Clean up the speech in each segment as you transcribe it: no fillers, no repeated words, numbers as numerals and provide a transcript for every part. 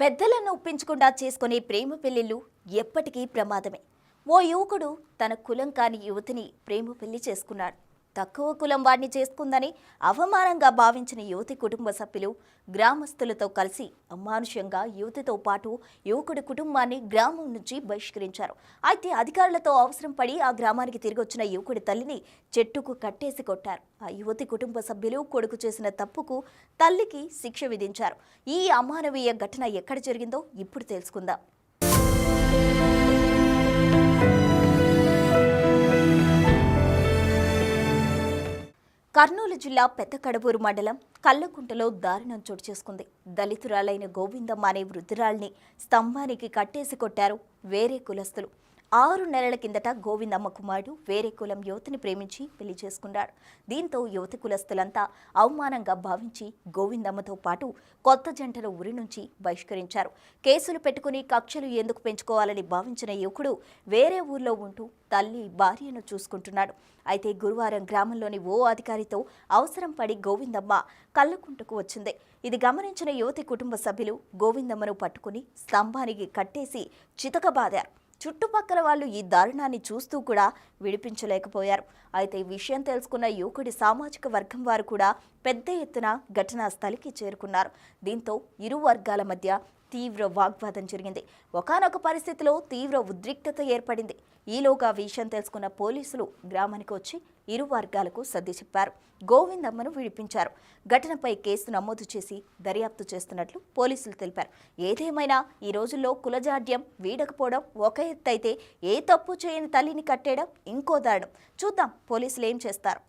పెద్దలను ఒప్పించకుండా చేసుకునే ప్రేమ పెళ్లిళ్ళు ఎప్పటికీ ప్రమాదమే. ఓ యువకుడు తన కులం కాని యువతిని ప్రేమ పెళ్లి చేసుకున్నాడు. తక్కువ కులం వాడిని చేసుకుందని అవమానంగా భావించిన యువతి కుటుంబ సభ్యులు గ్రామస్తులతో కలిసి అమానుషంగా యువతితో పాటు యువకుడి కుటుంబాన్ని గ్రామం నుంచి బహిష్కరించారు. అయితే అధికారులతో అవసరం పడి ఆ గ్రామానికి తిరిగి వచ్చిన యువకుడి తల్లిని చెట్టుకు కట్టేసి కొట్టారు. ఆ యువతి కుటుంబ సభ్యులు కొడుకు చేసిన తప్పుకు తల్లికి శిక్ష విధించారు. ఈ అమానవీయ ఘటన ఎక్కడ జరిగిందో ఇప్పుడు తెలుసుకుందాం. కర్నూలు జిల్లా పెద్దకడవూరు మండలం కల్లకుంటలో దారుణం చోటు చేసుకుంది. దళితురాలైన గోవిందమ్మ అనే వృద్ధురాల్ని స్తంభానికి కట్టేసి కొట్టారు వేరే కులస్తులు. 6 నెలల కిందట గోవిందమ్మ కుమారుడు వేరే కులం యువతిని ప్రేమించి పెళ్లి చేసుకున్నాడు. దీంతో యువతి కులస్తులంతా అవమానంగా భావించి గోవిందమ్మతో పాటు కొత్త జంటను ఊరి నుంచి బహిష్కరించారు. కేసులు పెట్టుకుని కక్షలు ఎందుకు పెంచుకోవాలని భావించిన యువకుడు వేరే ఊర్లో ఉంటూ తల్లి భార్యను చూసుకుంటున్నాడు. అయితే గురువారం గ్రామంలోని ఓ అధికారితో అవసరం పడి గోవిందమ్మ కల్లకుంటకు వచ్చింది. ఇది గమనించిన యువతి కుటుంబ సభ్యులు గోవిందమ్మను పట్టుకుని స్తంభానికి కట్టేసి చితకబాదారు. చుట్టుపక్కల వాళ్ళు ఈ దారుణాన్ని చూస్తూ కూడా విడిపించలేకపోయారు. అయితే ఈ విషయం తెలుసుకున్న యువకుడి సామాజిక వర్గం వారు కూడా పెద్ద ఎత్తున ఘటనా స్థలికి చేరుకున్నారు. దీంతో ఇరు వర్గాల మధ్య తీవ్ర వాగ్వాదం జరిగింది. ఒకానొక పరిస్థితిలో తీవ్ర ఉద్రిక్తత ఏర్పడింది. ఈలోగా విషయం తెలుసుకున్న పోలీసులు గ్రామానికి వచ్చి ఇరు వర్గాలకు సర్ది చెప్పారు. గోవిందమ్మను విడిపించారు. ఘటనపై కేసు నమోదు చేసి దర్యాప్తు చేస్తున్నట్లు పోలీసులు తెలిపారు. ఏదేమైనా ఈ రోజుల్లో కులజాడ్యం వీడకపోవడం ఒక ఎత్తైతే ఏ తప్పు చేయని తల్లిని కట్టేయడం ఇంకో దారుణం. చూద్దాం పోలీసులు ఏం చేస్తారు.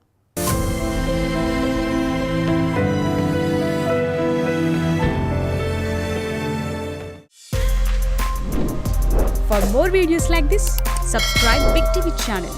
For more videos like this, subscribe Big TV channel.